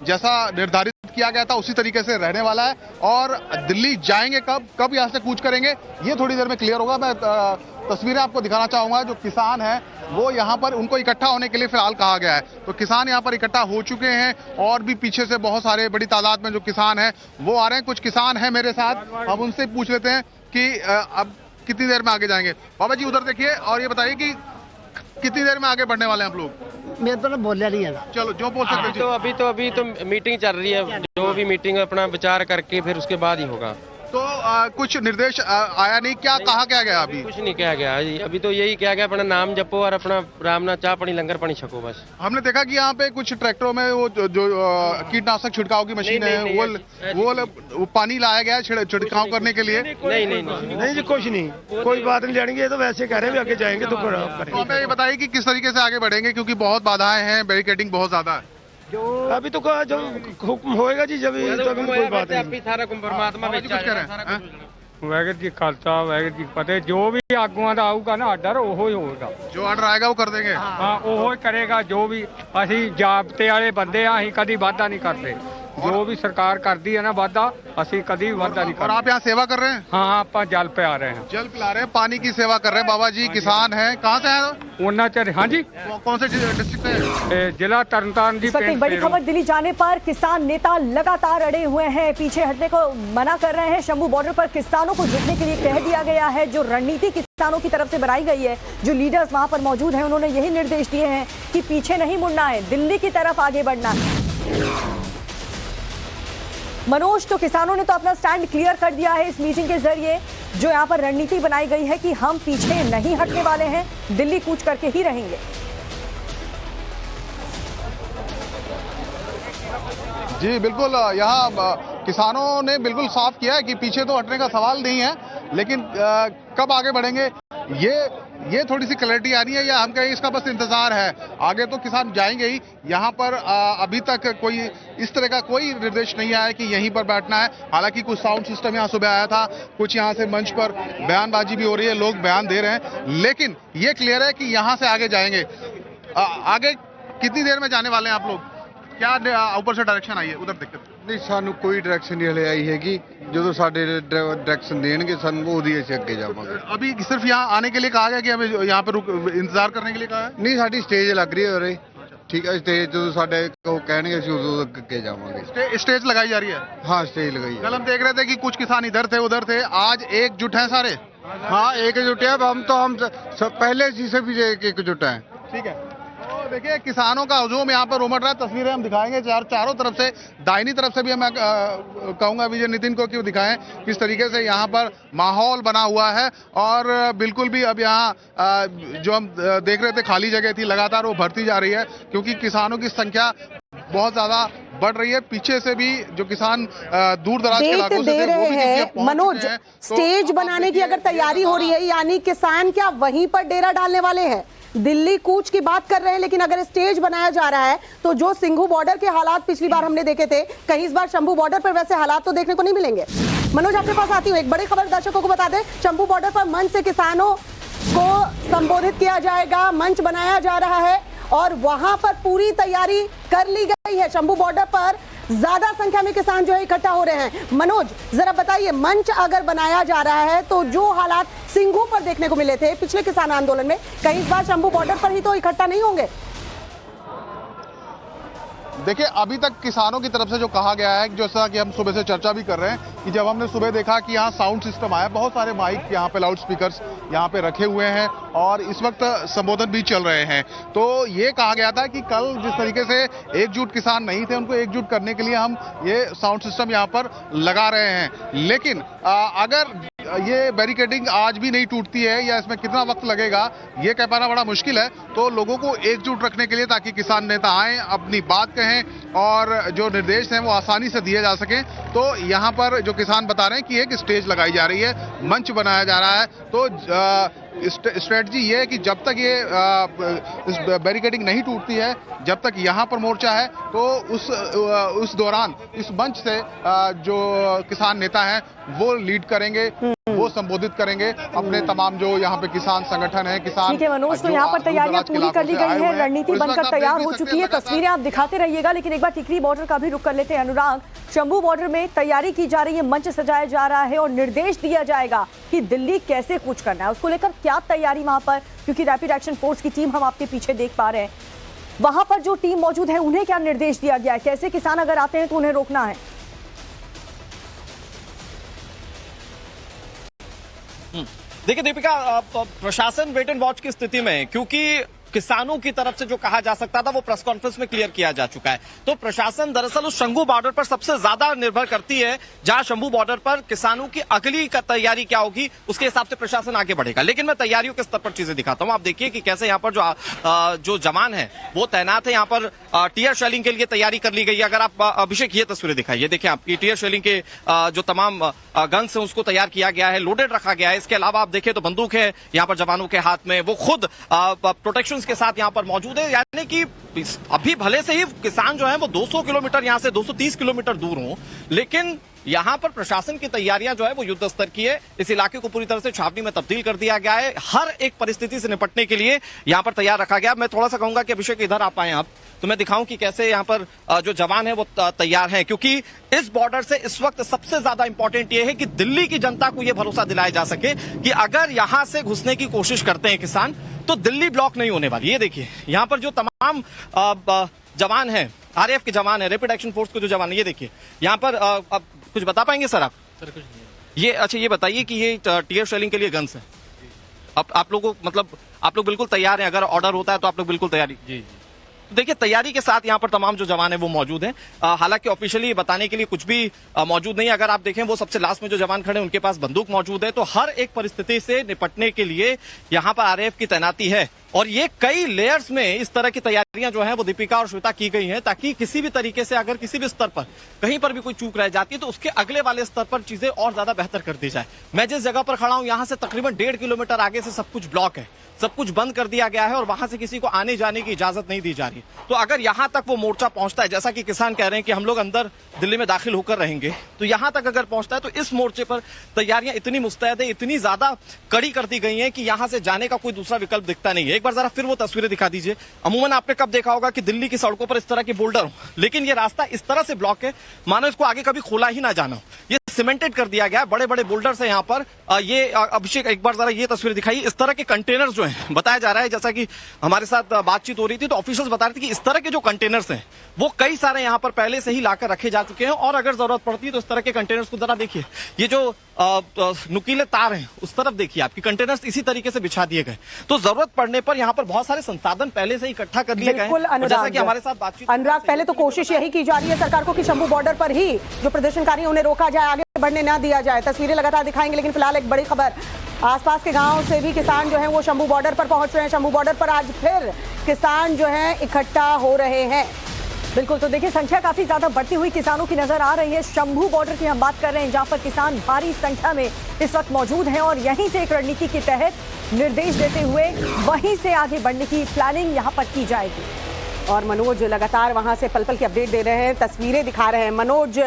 जैसा निर्धारित किया गया था उसी तरीके से रहने वाला है। और दिल्ली जाएंगे कब यहाँ से कूच करेंगे, ये थोड़ी देर में क्लियर होगा। मैं तस्वीरें आपको दिखाना चाहूंगा। जो किसान हैं वो यहाँ पर, उनको इकट्ठा होने के लिए फिलहाल कहा गया है। तो किसान यहाँ पर इकट्ठा हो चुके हैं और भी पीछे से बहुत सारे बड़ी तादाद में जो किसान हैं वो आ रहे हैं। कुछ किसान हैं मेरे साथ, अब उनसे पूछ लेते हैं कि अब कितनी देर में आगे जाएंगे। बाबा जी उधर देखिए और ये बताइए कि कितनी देर में आगे बढ़ने वाले हैं आप लोग? मैं तो बोलिया नहीं है। चलो जो बोल सकते तो अभी तो मीटिंग चल रही है, जो भी मीटिंग अपना विचार करके फिर उसके बाद ही होगा। तो कुछ निर्देश आया नहीं, क्या कहा क्या गया? अभी कुछ नहीं कहा गया, अभी तो यही कहा गया अपना नाम जपो और अपना रामना चाह पानी लंगर पानी छको बस। हमने देखा कि यहाँ पे कुछ ट्रैक्टरों में वो जो कीटनाशक छिड़काव की मशीन है वो पानी लाया गया छिड़काव करने के लिए। नहीं जी, कुछ नहीं, कोई बात नहीं जानेंगे, तो वैसे कह रहे हैं आगे जाएंगे तो हमें ये बताइए कि किस तरीके से आगे बढ़ेंगे, क्योंकि बहुत बाधाएं हैं, बैरिकेडिंग बहुत ज्यादा है। अभी तो जब हुक्म होएगा जी जब तभी कोई बात नहीं। ਆਪੀ ਸਾਰਾ ਕੁਝ ਪਰਮਾਤਮਾ ਵਿੱਚ कुछ कह रहे ਸਾਰਾ हैं ਕੁਝ ਵਾਹਿਗੁਰੂ ਜੀ ਖਾਲਸਾ ਵਾਹਿਗੁਰੂ ਜੀ ਕੀ ਫਤਿਹ। ਜੋ ਵੀ ਆਗੂਆਂ ਦਾ ਆਊਗਾ ਨਾ ਆਰਡਰ ਉਹੋ ਹੀ ਹੋਵੇਗਾ। जो ऑर्डर आएगा वो कर देंगे। ਹਾਂ ਉਹੋ ਹੀ ਕਰੇਗਾ। ਜੋ ਵੀ ਅਸੀਂ ਜਾਬਤੇ ਵਾਲੇ ਬੰਦੇ ਆ, ਅਸੀਂ ਕਦੀ ਵਾਅਦਾ ਨਹੀਂ ਕਰਦੇ। ਜੋ ਵੀ ਸਰਕਾਰ ਕਰਦੀ ਹੈ ਨਾ ਵਾਅਦਾ, ਅਸੀਂ ਕਦੀ ਵਾਅਦਾ नहीं और ਕਰਦੇ। आप यहाँ सेवा कर रहे हैं? हाँ ਆਪਾਂ ਜਲ ਪਿਆ ਰਹੇ ਹਾਂ। जल पिला रहे हैं, पानी की सेवा कर रहे हैं। बाबा जी किसान हैं, कहाँ से हैं? ਉਹਨਾਂ ਚਿਰ ਹਾਂਜੀ कौन से डिस्ट्रिक्ट से? ਜ਼ਿਲ੍ਹਾ ਤਰਨਤਾਰਨ ਦੀ इस वक्त एक बड़ी खबर दिल्ली जाने पर किसान नेता लगातार अड़े हुए हैं, पीछे हटने को मना कर रहे हैं। शंभू बॉर्डर पर किसानों को जुटने के लिए कह दिया गया है। जो रणनीति किसानों की तरफ से बनाई गई है, जो लीडर्स वहां पर मौजूद हैं, उन्होंने यही निर्देश दिए हैं कि पीछे नहीं मुड़ना है, दिल्ली की तरफ आगे बढ़ना है। मनोज, तो किसानों ने तो अपना स्टैंड क्लियर कर दिया है इस मीटिंग के जरिए। जो यहाँ पर रणनीति बनाई गई है कि हम पीछे नहीं हटने वाले हैं, दिल्ली कूच करके ही रहेंगे। जी बिल्कुल, यहाँ किसानों ने बिल्कुल साफ किया है कि पीछे तो हटने का सवाल नहीं है, लेकिन कब आगे बढ़ेंगे ये थोड़ी सी क्लैरिटी आ रही है या हम कहें इसका बस इंतजार है। आगे तो किसान जाएंगे ही। यहाँ पर अभी तक कोई इस तरह का कोई निर्देश नहीं आया कि यहीं पर बैठना है। हालांकि कुछ साउंड सिस्टम यहाँ सुबह आया था, कुछ यहाँ से मंच पर बयानबाजी भी हो रही है, लोग बयान दे रहे हैं, लेकिन ये क्लियर है कि यहाँ से आगे जाएंगे। आगे कितनी देर में जाने वाले हैं आप लोग? क्या ऊपर से डायरेक्शन आई है? उधर दिक्कत नहीं, सानू कोई डायरेक्शन नहीं हले आई हैगी। जो साडे डायरेक्शन देंगे सानू ओदी असीं अगे जावांगे। अभी सिर्फ यहाँ आने के लिए कहा गया कि हमें यहाँ पे इंतजार करने के लिए कहा है? नहीं, साडी स्टेज लग रही है उरे। ठीक है, स्टेज जो साडे को कहणगे असीं उदों अगे जावांगे। स्टेज लगाई जा रही है? हाँ, स्टेज लगाई है। कल हम देख रहे थे कि कुछ किसान इधर थे उधर थे, आज एकजुट हैं सारे? हाँ, एकजुट है। हम पहले से भी एकजुट हैं। ठीक है। तो देखिए किसानों का हुजूम यहाँ पर उमड़ रहा है। तस्वीरें हम दिखाएंगे चारों तरफ से। दाहिनी तरफ से भी मैं कहूंगा विजय नितिन को कि वो दिखाएं किस तरीके से यहाँ पर माहौल बना हुआ है। और बिल्कुल भी अब यहाँ जो हम देख रहे थे खाली जगह थी, लगातार वो भरती जा रही है, क्योंकि किसानों की संख्या बहुत ज्यादा बढ़ रही है। पीछे से भी जो किसान दूर दराज के इलाकों से दे रहे हैं। मनोज, स्टेज बनाने की अगर तैयारी हो रही है, यानी किसान क्या वहीं पर डेरा डालने वाले हैं? दिल्ली कूच की बात कर रहे हैं, लेकिन अगर स्टेज बनाया जा रहा है तो जो सिंघू बॉर्डर के हालात पिछली बार हमने देखे थे, कहीं इस बार शंभू बॉर्डर पर वैसे हालात तो देखने को नहीं मिलेंगे। मनोज, आपके पास आती हूँ। एक बड़ी खबर दर्शकों को बता दें, शंभू बॉर्डर पर मंच से किसानों को संबोधित किया जाएगा, मंच बनाया जा रहा है और वहां पर पूरी तैयारी कर ली गई है। शंभू बॉर्डर पर ज्यादा संख्या में किसान जो है इकट्ठा हो रहे हैं। मनोज, जरा बताइए, मंच अगर बनाया जा रहा है तो जो हालात सिंघू पर देखने को मिले थे पिछले किसान आंदोलन में, कहीं इस बार शंभू बॉर्डर पर ही तो इकट्ठा नहीं होंगे? देखिए, अभी तक किसानों की तरफ से जो कहा गया है, जैसा कि हम सुबह से चर्चा भी कर रहे हैं, कि जब हमने सुबह देखा कि यहाँ साउंड सिस्टम आया, बहुत सारे माइक यहाँ पे लाउड स्पीकर्स यहाँ पे रखे हुए हैं और इस वक्त संबोधन भी चल रहे हैं, तो ये कहा गया था कि कल जिस तरीके से एकजुट किसान नहीं थे, उनको एकजुट करने के लिए हम ये साउंड सिस्टम यहाँ पर लगा रहे हैं। लेकिन अगर ये बैरिकेडिंग आज भी नहीं टूटती है या इसमें कितना वक्त लगेगा ये कह पाना बड़ा मुश्किल है। तो लोगों को एकजुट रखने के लिए, ताकि किसान नेता आए, अपनी बात कहें और जो निर्देश हैं वो आसानी से दिए जा सकें, तो यहाँ पर जो किसान बता रहे हैं कि एक स्टेज लगाई जा रही है, मंच बनाया जा रहा है। तो स्ट्रेटजी ये है कि जब तक ये बैरिकेडिंग नहीं टूटती है, जब तक यहाँ पर मोर्चा है, तो उस दौरान इस मंच से जो किसान नेता हैं वो लीड करेंगे, वो संबोधित करेंगे अपने तमाम जो यहाँ पे किसान संगठन है, किसान। ठीक है मनोज, तो यहाँ पर तैयारियां पूरी कर ली गई है, रणनीति बनकर तैयार हो चुकी है। तस्वीरें आप दिखाते रहिएगा, लेकिन एक बार टिकरी बॉर्डर का भी रुख कर लेते हैं। अनुराग, शंभू बॉर्डर में तैयारी की जा रही है, मंच सजाया जा रहा है और निर्देश दिया जाएगा कि दिल्ली कैसे कूच करना है। उसको लेकर क्या तैयारी वहां पर, क्योंकि रैपिड एक्शन फोर्स की टीम हम आपके पीछे देख पा रहे हैं, वहां पर जो टीम मौजूद है उन्हें क्या निर्देश दिया गया है, कैसे किसान अगर आते हैं तो उन्हें रोकना है? देखिए दीपिका, प्रशासन वेट एंड वॉच की स्थिति में है, क्योंकि किसानों की तरफ से जो कहा जा सकता था वो प्रेस कॉन्फ्रेंस में क्लियर किया जा चुका है। तो प्रशासन दरअसल उस शंभू बॉर्डर पर सबसे ज्यादा निर्भर करती है, जहां शंभू बॉर्डर पर किसानों की अगली तैयारी क्या होगी उसके हिसाब से प्रशासन आगे बढ़ेगा। लेकिन मैं तैयारियों के स्तर पर चीजें दिखाता हूं। आप देखिए कि कैसे यहाँ पर जो जवान है वो तैनात है। यहाँ पर टीयर शेलिंग के लिए तैयारी कर ली गई है। अगर आप अभिषेक ये तस्वीरें दिखाइए, देखिए आप टीयर शेलिंग के जो तमाम गन्स है उसको तैयार किया गया है, लोडेड रखा गया है। इसके अलावा आप देखें तो बंदूक है यहाँ पर जवानों के हाथ में, वो खुद प्रोटेक्शन के साथ यहाँ पर मौजूद है। यानी कि अभी भले से ही किसान जो है वो 200 किलोमीटर यहाँ से 230 किलोमीटर दूर हों, लेकिन यहाँ पर प्रशासन की तैयारियां जो है वो युद्ध स्तर की है। इस इलाके को पूरी तरह से छावनी में तब्दील कर दिया गया है। हर एक परिस्थिति से निपटने के लिए यहाँ पर तैयार रखा गया। मैं थोड़ा सा कहूंगा कि अभिषेक इधर आप आए आप, तो मैं दिखाऊं कि कैसे यहाँ पर जो जवान है वो तैयार हैं, क्योंकि इस बॉर्डर से इस वक्त सबसे ज्यादा इंपॉर्टेंट ये है कि दिल्ली की जनता को ये भरोसा दिलाया जा सके कि अगर यहाँ से घुसने की कोशिश करते हैं किसान तो दिल्ली ब्लॉक नहीं होने वाली। ये देखिए यहाँ पर जो तमाम जवान है, आरएएफ के जवान है, रैपिड एक्शन फोर्स के जो जवान है, ये देखिए यहाँ पर अब कुछ बता पाएंगे सर आप? सर कुछ नहीं। ये अच्छा ये बताइए कि ये टीयर शेलिंग के लिए गन्स है। अब आप लोगों को मतलब आप लोग बिल्कुल तैयार हैं, अगर ऑर्डर होता है तो आप लोग बिल्कुल तैयारी? जी। देखिए तैयारी के साथ यहाँ पर तमाम जो जवान है वो मौजूद हैं। हालांकि ऑफिशियली बताने के लिए कुछ भी मौजूद नहीं है। अगर आप देखें वो सबसे लास्ट में जो जवान खड़े हैं उनके पास बंदूक मौजूद है। तो हर एक परिस्थिति से निपटने के लिए यहाँ पर आरएएफ की तैनाती है और ये कई लेयर्स में इस तरह की तैयारियां जो है वो दीपिका और श्वेता की गई हैं, ताकि किसी भी तरीके से अगर किसी भी स्तर पर कहीं पर भी कोई चूक रह जाती है तो उसके अगले वाले स्तर पर चीजें और ज्यादा बेहतर कर दी जाए। मैं जिस जगह पर खड़ा हूं यहाँ से तकरीबन 1.5 किलोमीटर आगे से सब कुछ ब्लॉक है, सब कुछ बंद कर दिया गया है और वहां से किसी को आने जाने की इजाजत नहीं दी जा रही। तो अगर यहां तक वो मोर्चा पहुंचता है, जैसा कि किसान कह रहे हैं कि हम लोग अंदर दिल्ली में दाखिल होकर रहेंगे, तो यहां तक अगर पहुंचता है तो इस मोर्चे पर तैयारियां इतनी मुस्तैद है, इतनी ज्यादा कड़ी कर दी गई हैं कि यहां से जाने का कोई दूसरा विकल्प दिखता नहीं है। एक बार जरा फिर वो तस्वीरें दिखा दीजिए। अमूमन आपने कब देखा होगा कि दिल्ली की सड़कों पर इस तरह के बोल्डर हो, लेकिन ये रास्ता इस तरह से ब्लॉक है मानो इसको आगे कभी खोला ही ना जाना हो। ये सीमेंटेड कर दिया गया है, बड़े बड़े बोल्डर्स है यहाँ पर। ये अभिषेक एक बार जरा ये तस्वीर दिखाइए। इस तरह के कंटेनर्स जो हैं, बताया जा रहा है, जैसा कि हमारे साथ बातचीत हो रही थी तो ऑफिशियल्स बता रहे थे कि इस तरह के जो कंटेनर्स हैं वो कई सारे यहाँ पर पहले से ही लाकर रखे जा चुके हैं और अगर जरूरत पड़ती है तो इस तरह के कंटेनर्स को जरा देखिए। ये जो नुकीले तार हैं उस तरफ देखिए, आपकी कंटेनर्स इसी तरीके से बिछा दिए गए। तो जरूरत पड़ने पर यहाँ पर बहुत सारे संसाधन पहले से ही इकट्ठा कर लिए गए। जैसा कि हमारे साथ बातचीत अनुराग, पहले तो कोशिश यही की जा रही है सरकार को कि शंभू बॉर्डर पर ही जो प्रदर्शनकारी उन्हें रोका जाए, आगे बढ़ने ना दिया जाए। तस्वीरें लगातार दिखाएंगे, लेकिन फिलहाल एक बड़ी खबर, आसपास के गांव से भी किसान जो हैं वो शंभू बॉर्डर पर पहुंच रहे हैं। शंभू बॉर्डर पर आज फिर किसान जो हैं इकट्ठा हो रहे हैं। बिल्कुल, तो देखिए संख्या काफी ज्यादा बढ़ती हुई किसानों की नजर आ रही है। शंभू बॉर्डर की हम बात कर रहे हैं, जहां पर किसान भारी संख्या में इस वक्त मौजूद हैं और यहीं से एक रणनीति के तहत निर्देश देते हुए वहीं से आगे बढ़ने की प्लानिंग यहां पर की जाएगी। और मनोज लगातार वहां से पल पल की अपडेट दे रहे हैं, तस्वीरें दिखा रहे हैं। मनोज,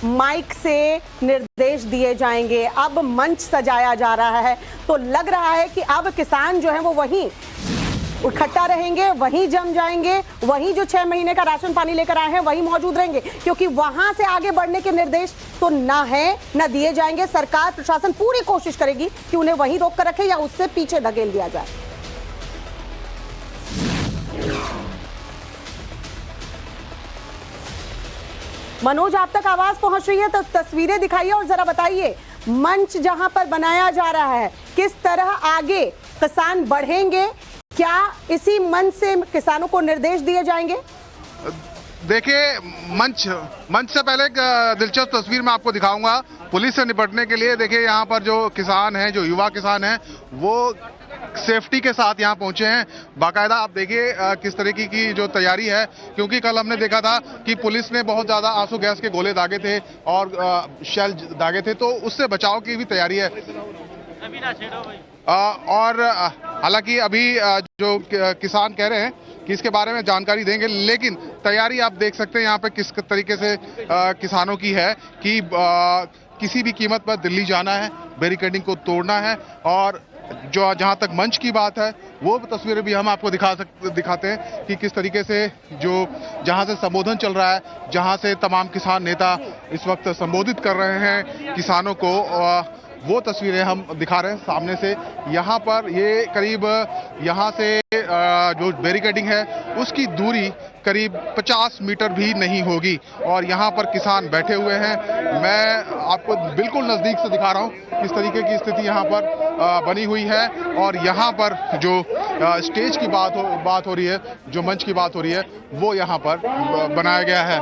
माइक से निर्देश दिए जाएंगे, अब मंच सजाया जा रहा है, तो लग रहा है कि अब किसान जो है वो वहीं इकट्ठा रहेंगे, वहीं जम जाएंगे, वहीं जो 6 महीने का राशन पानी लेकर आए हैं वहीं मौजूद रहेंगे, क्योंकि वहां से आगे बढ़ने के निर्देश तो ना है ना दिए जाएंगे। सरकार प्रशासन पूरी कोशिश करेगी कि उन्हें वहीं रोक कर रखे या उससे पीछे धकेल दिया जाए। मनोज, आप तक आवाज पहुंच रही है तो तस्वीरें दिखाइए और जरा बताइए मंच जहां पर बनाया जा रहा है किस तरह आगे किसान बढ़ेंगे, क्या इसी मंच से किसानों को निर्देश दिए जाएंगे? देखिए, मंच से पहले एक दिलचस्प तस्वीर मैं आपको दिखाऊंगा। पुलिस से निपटने के लिए देखिए यहाँ पर जो किसान हैं, जो युवा किसान हैं, वो सेफ्टी के साथ यहाँ पहुंचे हैं। बाकायदा आप देखिए किस तरीके की जो तैयारी है, क्योंकि कल हमने देखा था कि पुलिस ने बहुत ज्यादा आंसू गैस के गोले दागे थे और शेल दागे थे, तो उससे बचाव की भी तैयारी है। और हालांकि अभी जो किसान कह रहे हैं कि इसके बारे में जानकारी देंगे, लेकिन तैयारी आप देख सकते हैं यहाँ पे किस तरीके से किसानों की है कि किसी भी कीमत पर दिल्ली जाना है, बैरिकेडिंग को तोड़ना है। और जो जहां तक मंच की बात है वो तस्वीरें भी हम आपको दिखाते हैं कि किस तरीके से जो जहां से संबोधन चल रहा है, जहां से तमाम किसान नेता इस वक्त संबोधित कर रहे हैं किसानों को, वो तस्वीरें हम दिखा रहे हैं सामने से। यहाँ पर ये करीब यहाँ से जो बैरिकेडिंग है उसकी दूरी करीब 50 मीटर भी नहीं होगी और यहाँ पर किसान बैठे हुए हैं। मैं आपको बिल्कुल नजदीक से दिखा रहा हूँ किस तरीके की स्थिति यहाँ पर बनी हुई है। और यहाँ पर जो स्टेज की बात हो रही है, जो मंच की बात हो रही है, वो यहाँ पर बनाया गया है।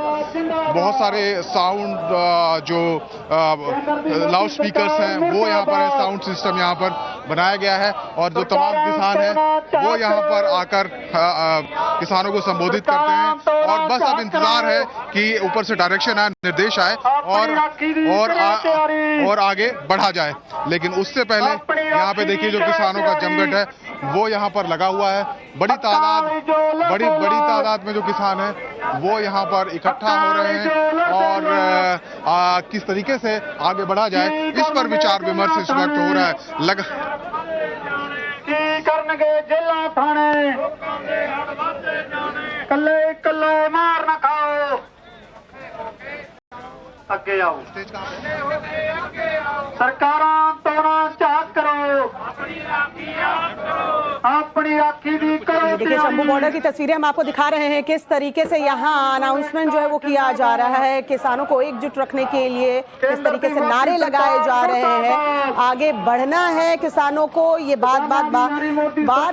बहुत सारे साउंड जो लाउड स्पीकर्स हैं वो यहाँ पर साउंड सिस्टम यहाँ पर बनाया गया है और जो तमाम किसान हैं वो यहाँ पर आकर किसानों को संबोधित करते हैं और बस अब इंतजार है कि ऊपर से डायरेक्शन आए, निर्देश आए और आगे बढ़ा जाए। लेकिन उससे पहले यहाँ पे देखिए जो किसानों का जमघट है वो यहाँ पर लगा हुआ है। बड़ी तादाद में जो किसान हैं वो यहाँ पर इकट्ठा हो रहे हैं और किस तरीके से आगे बढ़ा जाए इस पर विचार विमर्श इस वक्त हो रहा है। जेला थाने कल्ले कल्ले मार न खाओ, अगे आओ सरकारां तो ना चाक करो, अपनी राखी भी करो। देखिए शंभू बॉर्डर की तस्वीरें हम आपको दिखा रहे हैं किस तरीके से यहाँ अनाउंसमेंट जो है वो किया जा रहा है किसानों को एकजुट रखने के लिए, किस तरीके से नारे लगाए जा रहे हैं, आगे बढ़ना है किसानों को, ये बार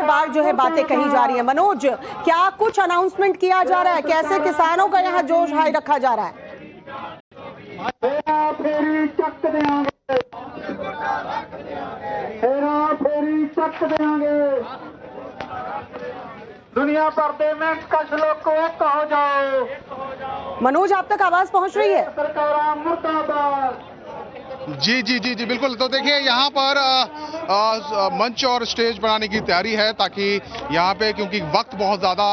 बार जो है बातें कही जा रही है। मनोज, क्या कुछ अनाउंसमेंट किया जा रहा है, कैसे किसानों का यहाँ जोश हाई रखा जा रहा है? फेरी चक देंगे, फेरी चक देंगे, दुनिया भर दे में कश लोग को कहो जाओ। मनोज, आप तक आवाज पहुंच रही है? सरकार मुर्दाबाद। जी बिल्कुल। तो देखिए यहाँ पर मंच और स्टेज बनाने की तैयारी है ताकि यहाँ पे, क्योंकि वक्त बहुत ज़्यादा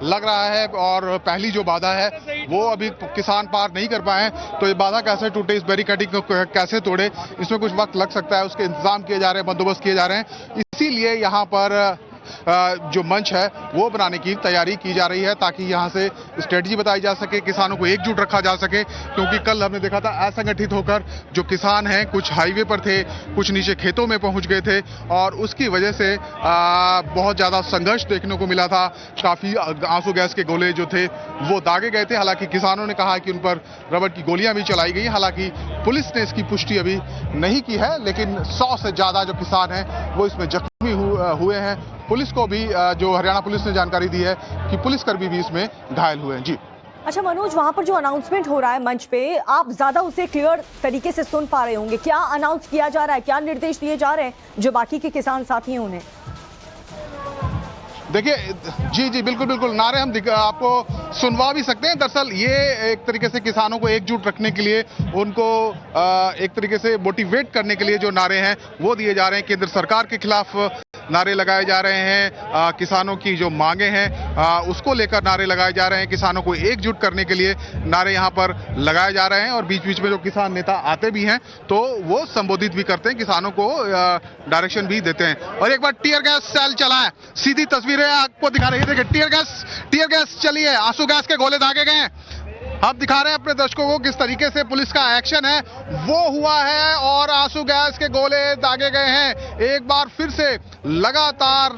लग रहा है और पहली जो बाधा है वो अभी किसान पार नहीं कर पाए हैं, तो ये बाधा कैसे टूटे, इस बैरिकेडिंग को कैसे तोड़े, इसमें कुछ वक्त लग सकता है। उसके इंतजाम किए जा रहे हैं, बंदोबस्त किए जा रहे हैं। इसीलिए यहाँ पर जो मंच है वो बनाने की तैयारी की जा रही है ताकि यहाँ से स्ट्रेटजी बताई जा सके, किसानों को एकजुट रखा जा सके। क्योंकि कल हमने देखा था असंगठित होकर जो किसान हैं कुछ हाईवे पर थे, कुछ नीचे खेतों में पहुंच गए थे और उसकी वजह से बहुत ज़्यादा संघर्ष देखने को मिला था। काफ़ी आंसू गैस के गोले जो थे वो दागे गए थे। हालांकि किसानों ने कहा कि उन पर रबड़ की गोलियां भी चलाई गई। हालांकि पुलिस ने इसकी पुष्टि अभी नहीं की है, लेकिन 100 से ज़्यादा जो किसान हैं वो इसमें जख्मी हुए हैं। पुलिस को भी जो हरियाणा पुलिस ने जानकारी दी है कि पुलिसकर्मी भी इसमें घायल हुए हैं। जी अच्छा मनोज, वहां पर जो अनाउंसमेंट हो रहा है मंच पे, आप ज्यादा उसे क्लियर तरीके से सुन पा रहे होंगे, क्या अनाउंस किया जा रहा है, क्या निर्देश दिए जा रहे हैं जो बाकी के किसान साथी हैं उन्हें? देखिए जी बिल्कुल नारे हम आपको सुनवा भी सकते हैं। दरअसल ये एक तरीके से किसानों को एकजुट रखने के लिए, उनको एक तरीके से मोटिवेट करने के लिए जो नारे हैं वो दिए जा रहे हैं। केंद्र सरकार के खिलाफ नारे लगाए जा रहे हैं, किसानों की जो मांगे हैं उसको लेकर नारे लगाए जा रहे हैं, किसानों को एकजुट करने के लिए नारे यहाँ पर लगाए जा रहे हैं। और बीच बीच में जो किसान नेता आते भी हैं तो वो संबोधित भी करते हैं, किसानों को डायरेक्शन भी देते हैं। और एक बार टीयर गैस सेल चला है, सीधी तस्वीरें आपको दिखा रही है। देखिए टीयर गैस चली है, आंसू गैस के गोले दागे गए हैं। हम दिखा रहे हैं अपने दर्शकों को किस तरीके से पुलिस का एक्शन है वो हुआ है और आंसू गैस के गोले दागे गए हैं। एक बार फिर से लगातार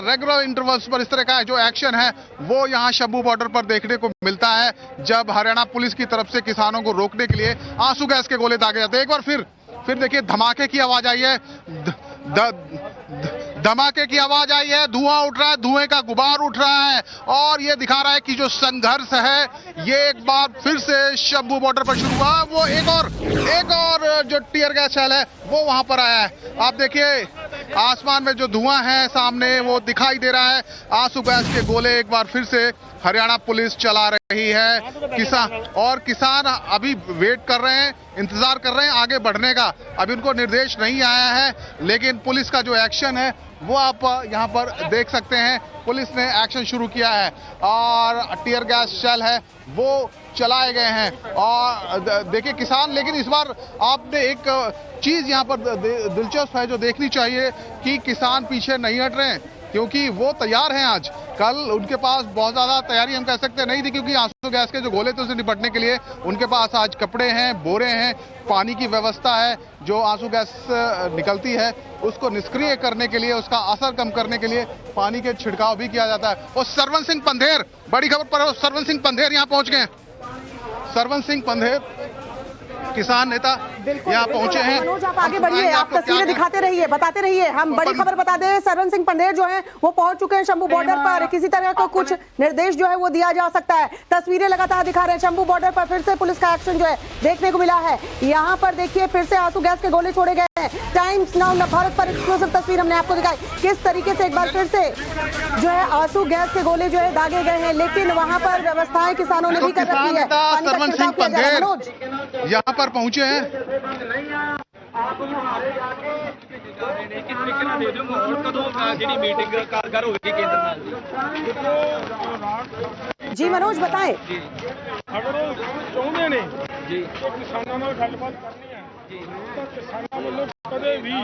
रेगुलर इंटरवल्स पर इस तरह का जो एक्शन है वो यहाँ शंभू बॉर्डर पर देखने को मिलता है, जब हरियाणा पुलिस की तरफ से किसानों को रोकने के लिए आंसू गैस के गोले दागे जाते हैं। एक बार फिर देखिए धमाके की आवाज आई है, धमाके की आवाज आई है, धुआं उठ रहा है, धुएं का गुबार उठ रहा है और ये दिखा रहा है कि जो संघर्ष है ये एक बार फिर से शंभू बॉर्डर पर शुरू हुआ। वो एक और जो टीयर गैस शेल है वो वहां पर आया है। आप देखिए आसमान में जो धुआं है सामने वो दिखाई दे रहा है। आंसू गैस के गोले एक बार फिर से हरियाणा पुलिस चला रही है। किसान अभी वेट कर रहे हैं, इंतजार कर रहे हैं आगे बढ़ने का। अभी उनको निर्देश नहीं आया है, लेकिन पुलिस का जो एक्शन है वो आप यहाँ पर देख सकते हैं। पुलिस ने एक्शन शुरू किया है और टीयर गैस शेल है वो चलाए गए हैं। और देखिए किसान, लेकिन इस बार आपने एक चीज यहाँ पर दिलचस्प है जो देखनी चाहिए कि किसान पीछे नहीं हट रहे हैं, क्योंकि वो तैयार हैं। आज कल उनके पास बहुत ज़्यादा तैयारी हम कह सकते नहीं थी, क्योंकि आंसू गैस के जो गोले थे उससे निपटने के लिए उनके पास आज कपड़े हैं, बोरे हैं, पानी की व्यवस्था है। जो आंसू गैस निकलती है उसको निष्क्रिय करने के लिए, उसका असर कम करने के लिए पानी के छिड़काव भी किया जाता है। और सरवन सिंह पंधेर, बड़ी खबर पर सरवन सिंह पंधेर यहाँ पहुँच गए। सरवन सिंह पंधेर किसान नेता यहाँ पहुंचे हैं। मनोज आप आगे बढ़िए, आप तस्वीरें दिखाते रहिए, बताते रहिए। हम बड़ी खबर बता दें, सरवन सिंह पंडेर जो हैं वो पहुंच चुके हैं शंभू बॉर्डर पर। किसी तरह का कुछ निर्देश जो है वो दिया जा सकता है। तस्वीरें लगातार दिखा रहे हैं, शंभू बॉर्डर पर फिर से पुलिस का एक्शन जो है देखने को मिला है। यहाँ पर देखिए फिर से आंसू गैस के गोले छोड़े गए हैं। टाइम्स नाउ भारत पर एक्सक्लूसिव तस्वीर हमने आपको दिखाई, किस तरीके से एक बार फिर से जो है आंसू गैस के गोले जो है दागे गए हैं, लेकिन वहां पर व्यवस्थाएं किसानों ने भी कर रखी है। सरवन सिंह पंडेर यहाँ पर पहुंचे हैं। जी मनोज बताएं। अगर चाहते ने जी तो किसानों ਨਾਲ ਗੱਲਬਾਤ ਕਰਨੀ ਹੈ ਜੀ ਤਾਂ ਕਿਸਾਨਾਂ ਵੱਲੋਂ ਕਦੇ ਵੀ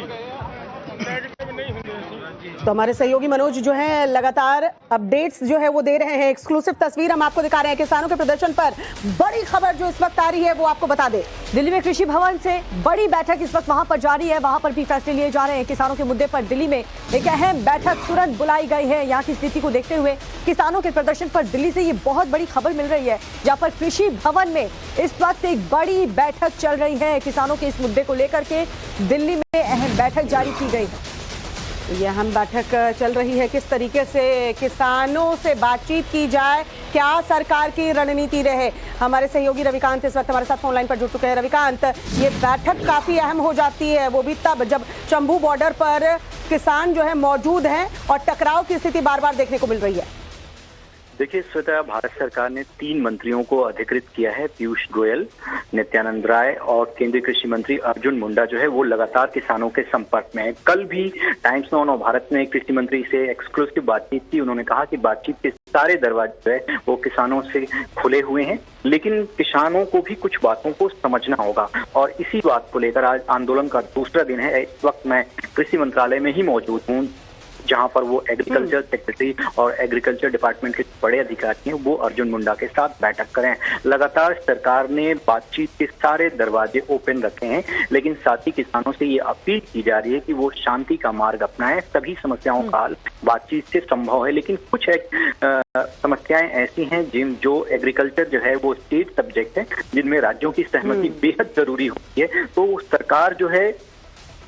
नेगेटिव नहीं होंगे। तो हमारे सहयोगी मनोज जो है लगातार अपडेट्स जो है वो दे रहे हैं। एक्सक्लूसिव तस्वीर हम आपको दिखा रहे हैं किसानों के प्रदर्शन पर। बड़ी खबर जो इस वक्त आ रही है वो आपको बता दे, दिल्ली में कृषि भवन से बड़ी बैठक इस वक्त वहां पर जारी है। वहां पर भी फैसले लिए जा रहे हैं किसानों के मुद्दे पर। दिल्ली में एक अहम बैठक तुरंत बुलाई गई है। यहाँ की स्थिति को देखते हुए किसानों के प्रदर्शन पर दिल्ली से ये बहुत बड़ी खबर मिल रही है, जहाँ पर कृषि भवन में इस वक्त एक बड़ी बैठक चल रही है। किसानों के इस मुद्दे को लेकर के दिल्ली में अहम बैठक जारी की गई है। ये अहम बैठक चल रही है, किस तरीके से किसानों से बातचीत की जाए, क्या सरकार की रणनीति रहे। हमारे सहयोगी रविकांत इस वक्त हमारे साथ फोन लाइन पर जुड़ चुके हैं। रविकांत, ये बैठक काफी अहम हो जाती है, वो भी तब जब शंभू बॉर्डर पर किसान जो है मौजूद हैं और टकराव की स्थिति बार बार देखने को मिल रही है। देखिए श्वेता, भारत सरकार ने 3 मंत्रियों को अधिकृत किया है। पीयूष गोयल, नित्यानंद राय और केंद्रीय कृषि मंत्री अर्जुन मुंडा जो है वो लगातार किसानों के संपर्क में है। कल भी टाइम्स नाउ और भारत में कृषि मंत्री से एक्सक्लूसिव बातचीत की। उन्होंने कहा कि बातचीत के सारे दरवाजे जो है वो किसानों से खुले हुए हैं, लेकिन किसानों को भी कुछ बातों को समझना होगा। और इसी बात को लेकर आज आंदोलन का दूसरा दिन है। इस वक्त मैं कृषि मंत्रालय में ही मौजूद हूँ, जहां पर वो एग्रीकल्चर सेक्रेटरी और एग्रीकल्चर डिपार्टमेंट के बड़े अधिकारी हैं, वो अर्जुन मुंडा के साथ बैठक करें। लगातार सरकार ने बातचीत के सारे दरवाजे ओपन रखे हैं, लेकिन साथ ही किसानों से ये अपील की जा रही है कि वो शांति का मार्ग अपनाएं। सभी समस्याओं का हल बातचीत से संभव है, लेकिन कुछ समस्याएं ऐसी हैं जो एग्रीकल्चर जो है वो स्टेट सब्जेक्ट है, जिनमें राज्यों की सहमति बेहद जरूरी होती है। तो सरकार जो है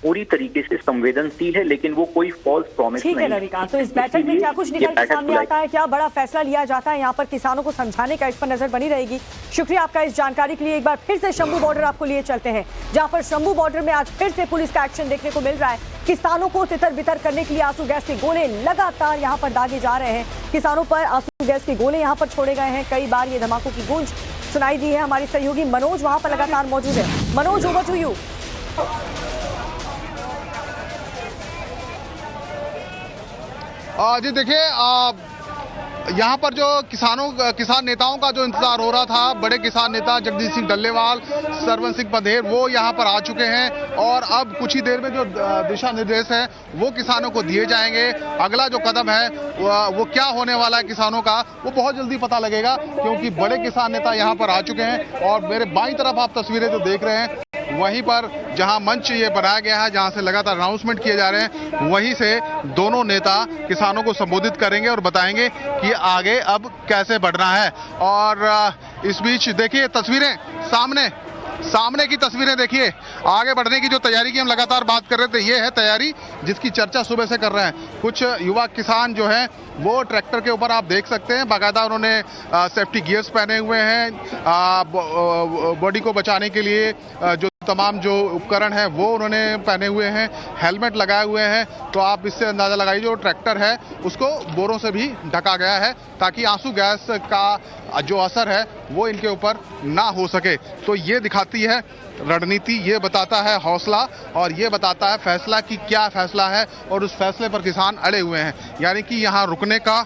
पूरी तरीके से संवेदनशील है, लेकिन वो कोई फॉल्स प्रॉमिस नहीं है। ठीक है रविकांत, तो इस बैठक में क्या कुछ निकल के सामने आता है, क्या बड़ा फैसला लिया जाता है यहाँ पर किसानों को समझाने का, इस पर नजर बनी रहेगी। शुक्रिया आपका इस जानकारी के लिए। एक बार फिर से शंभू बॉर्डर आपको लिए चलते हैं, जहाँ पर शंभू बॉर्डर में आज फिर से पुलिस का एक्शन देखने को मिल रहा है। किसानों को तितर बितर करने के लिए आंसू गैस के गोले लगातार यहाँ पर दागे जा रहे हैं। किसानों पर आंसू गैस के गोले यहाँ पर छोड़े गए हैं। कई बार ये धमाकों की गूंज सुनाई दी है। हमारी सहयोगी मनोज वहां पर लगातार मौजूद है। Manoj, over to you. जी देखिए, यहाँ पर जो किसान नेताओं का जो इंतजार हो रहा था, बड़े किसान नेता जगदीश सिंह डल्लेवाल, सरवन सिंह पंडेर, वो यहाँ पर आ चुके हैं और अब कुछ ही देर में जो दिशा निर्देश है वो किसानों को दिए जाएंगे। अगला जो कदम है वो क्या होने वाला है किसानों का, वो बहुत जल्दी पता लगेगा, क्योंकि बड़े किसान नेता यहाँ पर आ चुके हैं। और मेरे बाईं तरफ आप तस्वीरें जो देख रहे हैं, वहीं पर जहां मंच ये बनाया गया है, जहां से लगातार अनाउंसमेंट किए जा रहे हैं, वहीं से दोनों नेता किसानों को संबोधित करेंगे और बताएंगे कि आगे अब कैसे बढ़ना है। और इस बीच देखिए तस्वीरें, सामने की तस्वीरें देखिए। आगे बढ़ने की जो तैयारी की हम लगातार बात कर रहे थे, ये है तैयारी जिसकी चर्चा सुबह से कर रहे हैं। कुछ युवा किसान जो हैं वो ट्रैक्टर के ऊपर आप देख सकते हैं, बाकायदा उन्होंने सेफ्टी गियर्स पहने हुए हैं, बॉडी को बचाने के लिए जो तमाम जो उपकरण है वो उन्होंने पहने हुए हैं, हेलमेट लगाए हुए हैं। तो आप इससे अंदाजा लगाइए, जो ट्रैक्टर है उसको बोरों से भी ढका गया है ताकि आंसू गैस का जो असर है वो इनके ऊपर ना हो सके। तो ये दिखाती है रणनीति, ये बताता है हौसला और ये बताता है फैसला कि क्या फैसला है, और उस फैसले पर किसान अड़े हुए हैं। यानी कि यहाँ रुकने का,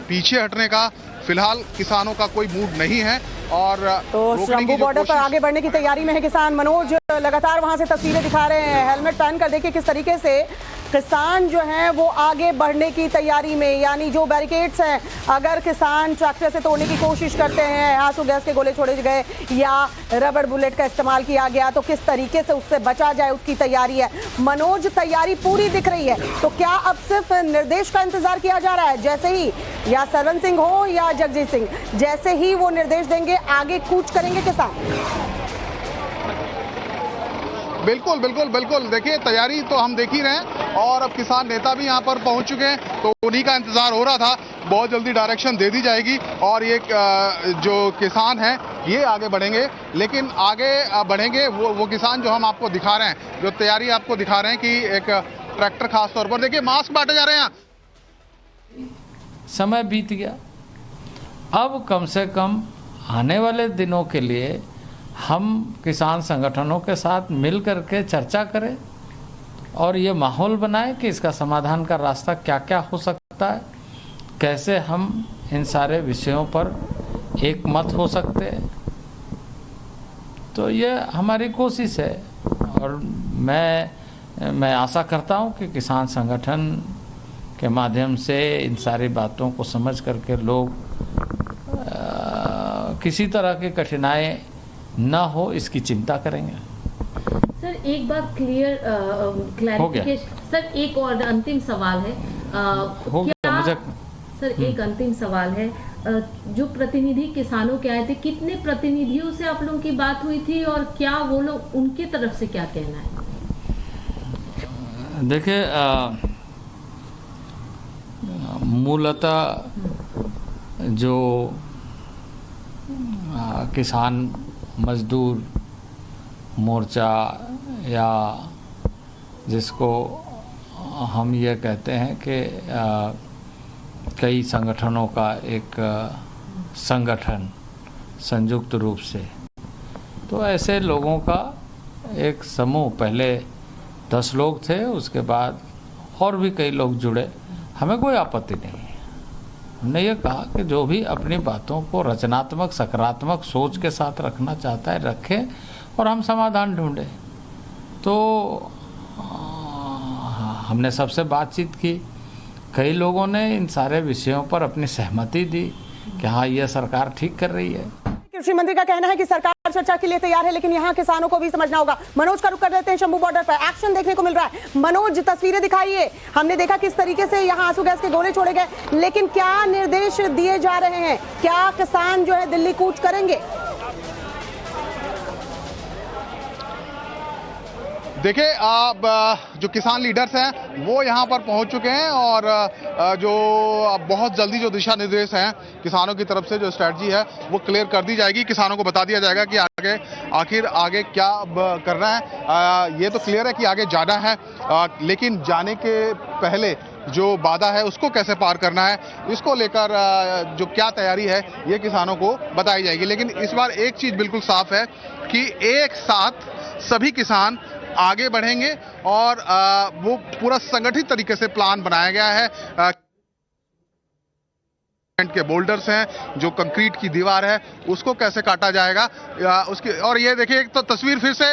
पीछे हटने का फिलहाल किसानों का कोई मूड नहीं है। और तो शंभू बॉर्डर पर आगे बढ़ने की तैयारी में है किसान। मनोज लगातार वहां से तस्वीरें दिखा रहे हैं, हेलमेट पहनकर देखिए किस तरीके से किसान जो हैं वो आगे बढ़ने की तैयारी में, यानी जो बैरिकेड्स हैं, अगर किसान ट्रैक्टर से तोड़ने की कोशिश करते हैं, आंसू गैस के गोले छोड़े गए या रबड़ बुलेट का इस्तेमाल किया गया, तो किस तरीके से उससे बचा जाए उसकी तैयारी है। मनोज, तैयारी पूरी दिख रही है, तो क्या अब सिर्फ निर्देश का इंतजार किया जा रहा है? जैसे ही या सरवन सिंह हो या जगजीत सिंह, जैसे ही वो निर्देश देंगे आगे कूच करेंगे किसान? बिल्कुल बिल्कुल बिल्कुल, देखिए तैयारी तो हम देख ही रहे हैं और अब किसान नेता भी यहाँ पर पहुंच चुके हैं, तो उन्हीं का इंतजार हो रहा था। बहुत जल्दी डायरेक्शन दे दी जाएगी और ये जो किसान हैं ये आगे बढ़ेंगे, लेकिन आगे बढ़ेंगे वो किसान जो हम आपको दिखा रहे हैं, जो तैयारी आपको दिखा रहे हैं कि एक ट्रैक्टर खास तौर पर, देखिए मास्क बांटे जा रहे हैं। समय बीत गया, अब कम से कम आने वाले दिनों के लिए हम किसान संगठनों के साथ मिल करके चर्चा करें और ये माहौल बनाएं कि इसका समाधान का रास्ता क्या क्या हो सकता है, कैसे हम इन सारे विषयों पर एक मत हो सकते हैं। तो ये हमारी कोशिश है और मैं आशा करता हूँ कि किसान संगठन के माध्यम से इन सारी बातों को समझ करके लोग किसी तरह की कठिनाई न हो इसकी चिंता करेंगे। सर एक बात क्लैरिफिकेशन, सर एक और अंतिम सवाल है। हो गया मुझे सर एक अंतिम सवाल है, जो प्रतिनिधि किसानों के आए थे, कितने प्रतिनिधियों से आप लोगों की बात हुई थी और क्या वो लोग, उनके तरफ से क्या कहना है? देखिए मूलतः जो किसान मजदूर मोर्चा या जिसको हम ये कहते हैं कि कई संगठनों का एक संगठन संयुक्त रूप से, तो ऐसे लोगों का एक समूह, पहले 10 लोग थे, उसके बाद और भी कई लोग जुड़े, हमें कोई आपत्ति नहीं है। हमने ये कहा कि जो भी अपनी बातों को रचनात्मक सकारात्मक सोच के साथ रखना चाहता है रखे और हम समाधान ढूंढें। तो हमने सबसे बातचीत की, कई लोगों ने इन सारे विषयों पर अपनी सहमति दी कि हाँ ये सरकार ठीक कर रही है। कृषि मंत्री का कहना है कि सरकार चर्चा के लिए तैयार है, लेकिन यहाँ किसानों को भी समझना होगा। मनोज का रुख कर देते हैं, शंभू बॉर्डर पर एक्शन देखने को मिल रहा है। मनोज, तस्वीरें दिखाइए। हमने देखा किस तरीके से यहाँ आंसू गैस के गोले छोड़े गए, लेकिन क्या निर्देश दिए जा रहे हैं? क्या किसान जो है दिल्ली कूच करेंगे? देखिए अब जो किसान लीडर्स हैं वो यहाँ पर पहुँच चुके हैं और जो बहुत जल्दी जो दिशा निर्देश हैं किसानों की तरफ से, जो स्ट्रेटजी है वो क्लियर कर दी जाएगी। किसानों को बता दिया जाएगा कि आगे क्या करना है। ये तो क्लियर है कि आगे जाना है, लेकिन जाने के पहले जो वादा है उसको कैसे पार करना है, इसको लेकर जो क्या तैयारी है ये किसानों को बताई जाएगी। लेकिन इस बार एक चीज बिल्कुल साफ है कि एक साथ सभी किसान आगे बढ़ेंगे और वो पूरा संगठित तरीके से प्लान बनाया गया है। के बोल्डर्स हैं, जो कंक्रीट की दीवार है उसको कैसे काटा जाएगा उसकी, और ये देखिए एक तो तस्वीर फिर से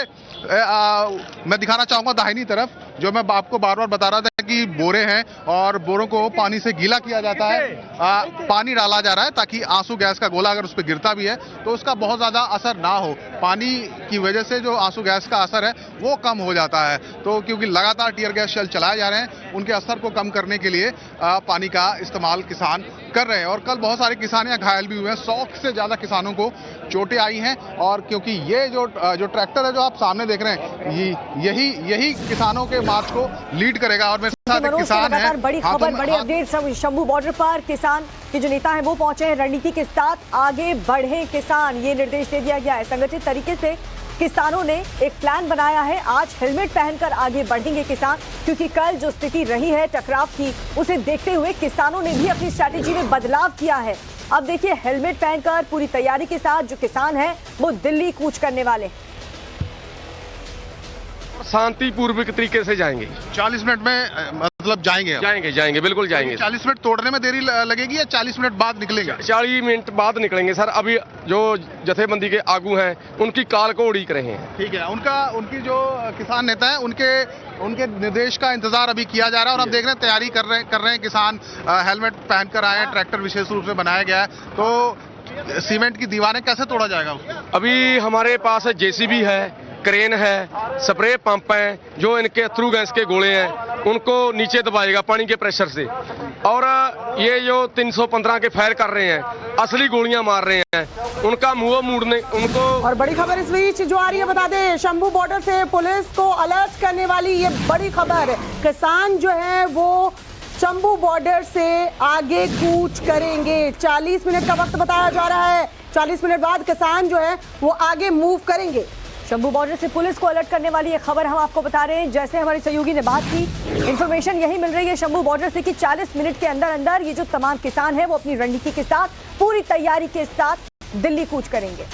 मैं दिखाना चाहूंगा दाहिनी तरफ, जो मैं आपको बार बार बता रहा था कि बोरे हैं और बोरों को पानी से गीला किया जाता है, पानी डाला जा रहा है ताकि आंसू गैस का गोला अगर उस पर गिरता भी है तो उसका बहुत ज्यादा असर ना हो। पानी की वजह से जो आंसू गैस का असर है वो कम हो जाता है, तो क्योंकि लगातार टीयर गैस शेल चलाए जा रहे हैं, उनके असर को कम करने के लिए पानी का इस्तेमाल किसान कर रहे हैं। और कल बहुत सारे किसान यहाँ घायल भी हुए हैं, 100 से ज्यादा किसानों को चोटें आई हैं। और क्योंकि ये जो ट्रैक्टर है जो आप सामने देख रहे हैं, यही किसानों के मार्च को लीड करेगा। और मेरे साथ एक किसान है, बड़ी खबर, बड़ी अपडेट। शंभू बॉर्डर पर किसान के जो नेता है वो पहुंचे हैं, रणनीति के साथ आगे बढ़े किसान, ये निर्देश दे दिया गया है। संगठित तरीके से किसानों ने एक प्लान बनाया है, आज हेलमेट पहनकर आगे बढ़ेंगे किसान, क्योंकि कल जो स्थिति रही है टकराव की, उसे देखते हुए किसानों ने भी अपनी स्ट्रैटेजी में बदलाव किया है। अब देखिए हेलमेट पहनकर पूरी तैयारी के साथ जो किसान है वो दिल्ली कूच करने वाले, शांतिपूर्वक तरीके से जाएंगे। 40 मिनट में मतलब जाएंगे बिल्कुल जाएंगे। 40 मिनट तोड़ने में देरी लगेगी या 40 मिनट बाद निकलेंगे? 40 मिनट बाद निकलेंगे सर। अभी जो जथेबंदी के आगू हैं उनकी काल को उड़ीक रहे हैं। ठीक है, उनकी जो किसान नेता है उनके निर्देश का इंतजार अभी किया जा रहा है। और अब देख रहे हैं तैयारी कर रहे हैं किसान, हेलमेट पहनकर आए हैं, ट्रैक्टर विशेष रूप से बनाया गया है। तो सीमेंट की दीवारें कैसे तोड़ा जाएगा उसको? अभी हमारे पास जेसीबी है, क्रेन है, स्प्रे पंप हैं, जो इनके थ्रू गैस के गोले हैं उनको नीचे दबाएगा पानी के प्रेशर से। और ये जो 315 के फायर कर रहे हैं, असली गोलियां मार रहे हैं, उनका मुंह मूड़ने उनको। और बड़ी खबर इस बीच जो आ रही है, बता दें, शंभू बॉर्डर से पुलिस को अलर्ट करने वाली ये बड़ी खबर। किसान जो है वो शंभू बॉर्डर से आगे कूच करेंगे। 40 मिनट का वक्त बताया जा रहा है। 40 मिनट बाद किसान जो है वो आगे मूव करेंगे। शंभू बॉर्डर से पुलिस को अलर्ट करने वाली ये खबर हम आपको बता रहे हैं। जैसे हमारे सहयोगी ने बात की, इंफॉर्मेशन यही मिल रही है शंभू बॉर्डर से कि 40 मिनट के अंदर अंदर ये जो तमाम किसान है वो अपनी रणनीति के साथ, पूरी तैयारी के साथ दिल्ली कूच करेंगे।